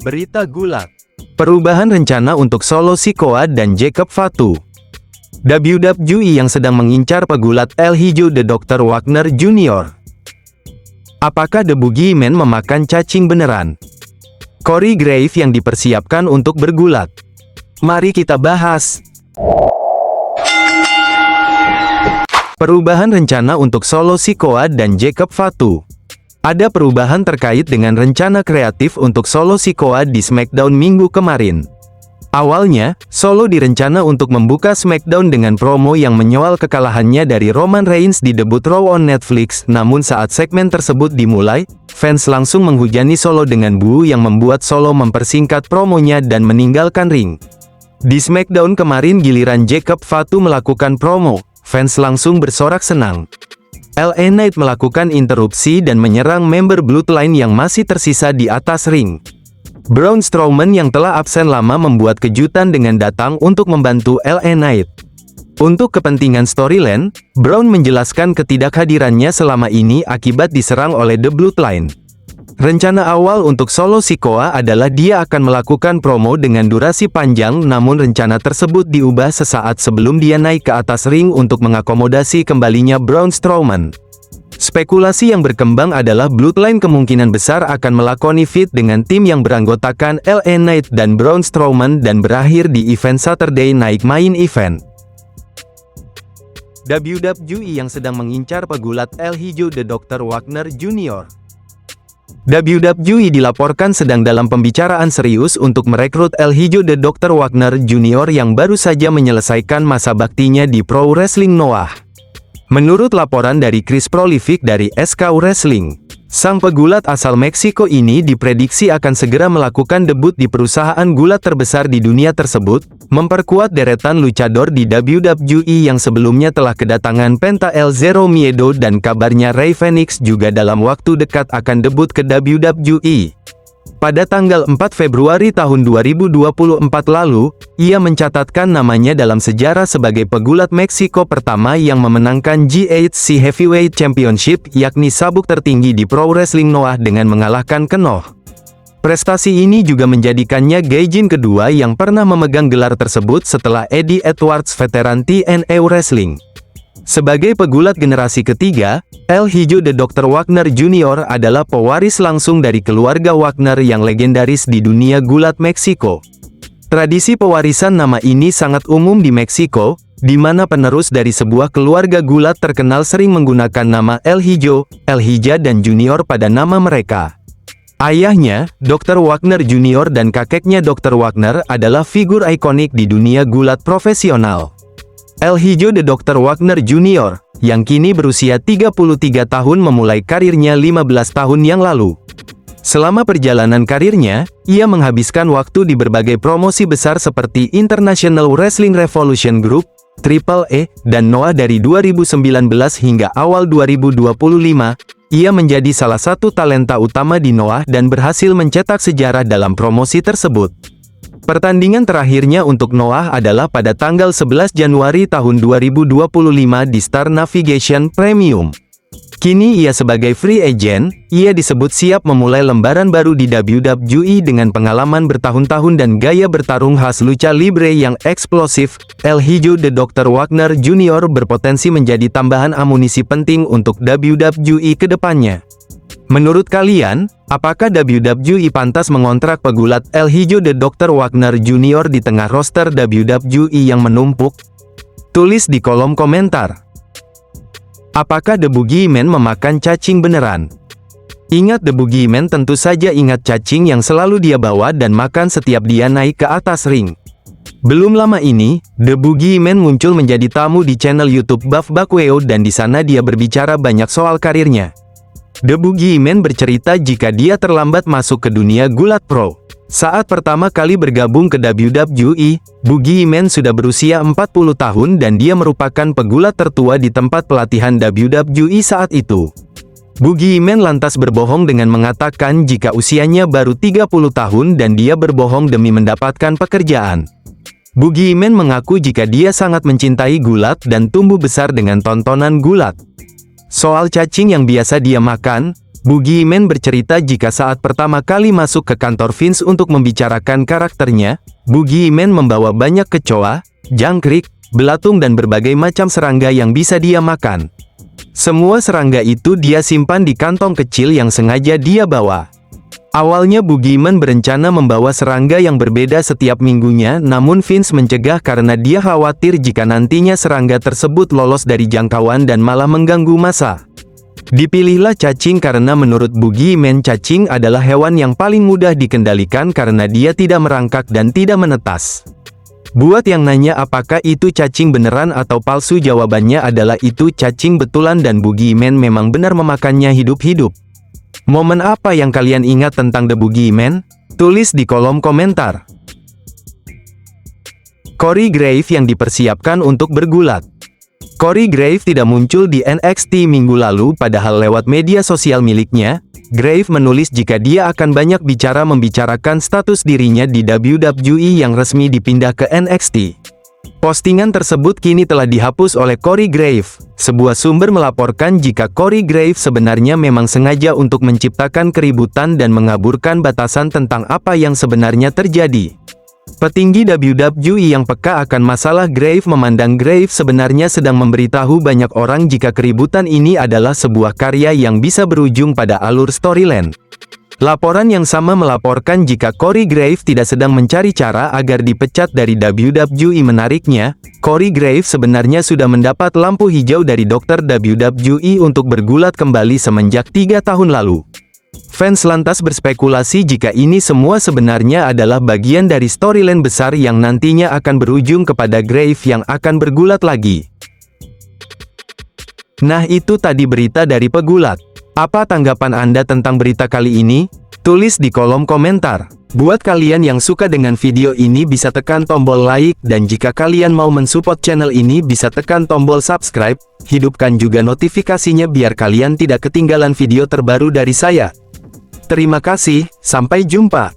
Berita Gulat. Perubahan rencana untuk Solo Sikoa dan Jacob Fatu. WWE yang sedang mengincar pegulat El Hijo The Dr. Wagner Jr. Apakah The Boogeyman memakan cacing beneran? Corey Graves yang dipersiapkan untuk bergulat. Mari kita bahas. Perubahan rencana untuk Solo Sikoa dan Jacob Fatu. Ada perubahan terkait dengan rencana kreatif untuk Solo Sikoa di SmackDown minggu kemarin. Awalnya, Solo direncana untuk membuka SmackDown dengan promo yang menyoal kekalahannya dari Roman Reigns di debut Raw on Netflix, namun saat segmen tersebut dimulai, fans langsung menghujani Solo dengan boo yang membuat Solo mempersingkat promonya dan meninggalkan ring. Di SmackDown kemarin giliran Jacob Fatu melakukan promo, fans langsung bersorak senang. LA Knight melakukan interupsi dan menyerang member Bloodline yang masih tersisa di atas ring. Braun Strowman yang telah absen lama membuat kejutan dengan datang untuk membantu LA Knight. Untuk kepentingan storyline, Braun menjelaskan ketidakhadirannya selama ini akibat diserang oleh The Bloodline. Rencana awal untuk Solo Sikoa adalah dia akan melakukan promo dengan durasi panjang, namun rencana tersebut diubah sesaat sebelum dia naik ke atas ring untuk mengakomodasi kembalinya Braun Strowman. Spekulasi yang berkembang adalah Bloodline kemungkinan besar akan melakoni feud dengan tim yang beranggotakan LA Knight dan Braun Strowman dan berakhir di event Saturday Night Main Event. WWE yang sedang mengincar pegulat El Hijo The Dr. Wagner Jr. WWE dilaporkan sedang dalam pembicaraan serius untuk merekrut El Hijo The Dr. Wagner Jr. yang baru saja menyelesaikan masa baktinya di Pro Wrestling Noah. Menurut laporan dari Chris Prolific dari SK Wrestling, sang pegulat asal Meksiko ini diprediksi akan segera melakukan debut di perusahaan gulat terbesar di dunia tersebut, memperkuat deretan luchador di WWE yang sebelumnya telah kedatangan Penta El Zero Miedo dan kabarnya Rey Fenix juga dalam waktu dekat akan debut ke WWE. Pada tanggal 4 Februari tahun 2024 lalu, ia mencatatkan namanya dalam sejarah sebagai pegulat Meksiko pertama yang memenangkan GHC Heavyweight Championship, yakni sabuk tertinggi di Pro Wrestling Noah dengan mengalahkan Kenoh. Prestasi ini juga menjadikannya Gaijin kedua yang pernah memegang gelar tersebut setelah Eddie Edwards veteran TNA Wrestling. Sebagai pegulat generasi ketiga, El Hijo The Dr. Wagner Jr. adalah pewaris langsung dari keluarga Wagner yang legendaris di dunia gulat Meksiko. Tradisi pewarisan nama ini sangat umum di Meksiko, di mana penerus dari sebuah keluarga gulat terkenal sering menggunakan nama El Hijo, El Hija dan Junior pada nama mereka. Ayahnya, Dr. Wagner Jr. dan kakeknya Dr. Wagner adalah figur ikonik di dunia gulat profesional. El Hijo The Dr. Wagner Jr., yang kini berusia 33 tahun memulai karirnya 15 tahun yang lalu. Selama perjalanan karirnya, ia menghabiskan waktu di berbagai promosi besar seperti International Wrestling Revolution Group, AAA, dan Noah dari 2019 hingga awal 2025. Ia menjadi salah satu talenta utama di Noah dan berhasil mencetak sejarah dalam promosi tersebut. Pertandingan terakhirnya untuk Noah adalah pada tanggal 11 Januari tahun 2025 di Star Navigation Premium. Kini ia sebagai free agent, ia disebut siap memulai lembaran baru di WWE dengan pengalaman bertahun-tahun dan gaya bertarung khas lucha libre yang eksplosif. El Hijo The Dr. Wagner Jr. berpotensi menjadi tambahan amunisi penting untuk WWE ke depannya. Menurut kalian, apakah WWE pantas mengontrak pegulat El Hijo The Dr. Wagner Jr. di tengah roster WWE yang menumpuk? Tulis di kolom komentar. Apakah The Boogeyman memakan cacing beneran? Ingat The Boogeyman tentu saja ingat cacing yang selalu dia bawa dan makan setiap dia naik ke atas ring. Belum lama ini, The Boogeyman muncul menjadi tamu di channel YouTube Buff Bakweo dan di sana dia berbicara banyak soal karirnya. The Boogeyman bercerita jika dia terlambat masuk ke dunia gulat pro. Saat pertama kali bergabung ke WWE, Boogeyman sudah berusia 40 tahun dan dia merupakan pegulat tertua di tempat pelatihan WWE saat itu. Boogeyman lantas berbohong dengan mengatakan jika usianya baru 30 tahun dan dia berbohong demi mendapatkan pekerjaan. Boogeyman mengaku jika dia sangat mencintai gulat dan tumbuh besar dengan tontonan gulat. Soal cacing yang biasa dia makan, Boogeyman bercerita jika saat pertama kali masuk ke kantor Vince untuk membicarakan karakternya, Boogeyman membawa banyak kecoa, jangkrik, belatung dan berbagai macam serangga yang bisa dia makan. Semua serangga itu dia simpan di kantong kecil yang sengaja dia bawa. Awalnya Boogeyman berencana membawa serangga yang berbeda setiap minggunya, namun Vince mencegah karena dia khawatir jika nantinya serangga tersebut lolos dari jangkauan dan malah mengganggu masa. Dipilihlah cacing karena menurut Boogeyman cacing adalah hewan yang paling mudah dikendalikan karena dia tidak merangkak dan tidak menetas. Buat yang nanya apakah itu cacing beneran atau palsu, jawabannya adalah itu cacing betulan dan Boogeyman memang benar memakannya hidup-hidup. Momen apa yang kalian ingat tentang The Boogeyman? Tulis di kolom komentar. Corey Graves yang dipersiapkan untuk bergulat. Corey Graves tidak muncul di NXT minggu lalu, padahal lewat media sosial miliknya, Graves menulis jika dia akan banyak bicara membicarakan status dirinya di WWE yang resmi dipindah ke NXT. Postingan tersebut kini telah dihapus oleh Corey Graves. Sebuah sumber melaporkan jika Corey Graves sebenarnya memang sengaja untuk menciptakan keributan dan mengaburkan batasan tentang apa yang sebenarnya terjadi. Petinggi WWE yang peka akan masalah Graves memandang Graves sebenarnya sedang memberitahu banyak orang jika keributan ini adalah sebuah karya yang bisa berujung pada alur storyline. Laporan yang sama melaporkan jika Corey Graves tidak sedang mencari cara agar dipecat dari WWE. Menariknya, Corey Graves sebenarnya sudah mendapat lampu hijau dari dokter WWE untuk bergulat kembali semenjak 3 tahun lalu. Fans lantas berspekulasi jika ini semua sebenarnya adalah bagian dari storyline besar yang nantinya akan berujung kepada Graves yang akan bergulat lagi. Nah, itu tadi berita dari pegulat. Apa tanggapan Anda tentang berita kali ini? Tulis di kolom komentar. Buat kalian yang suka dengan video ini bisa tekan tombol like, dan jika kalian mau mensupport channel ini bisa tekan tombol subscribe. Hidupkan juga notifikasinya biar kalian tidak ketinggalan video terbaru dari saya. Terima kasih, sampai jumpa.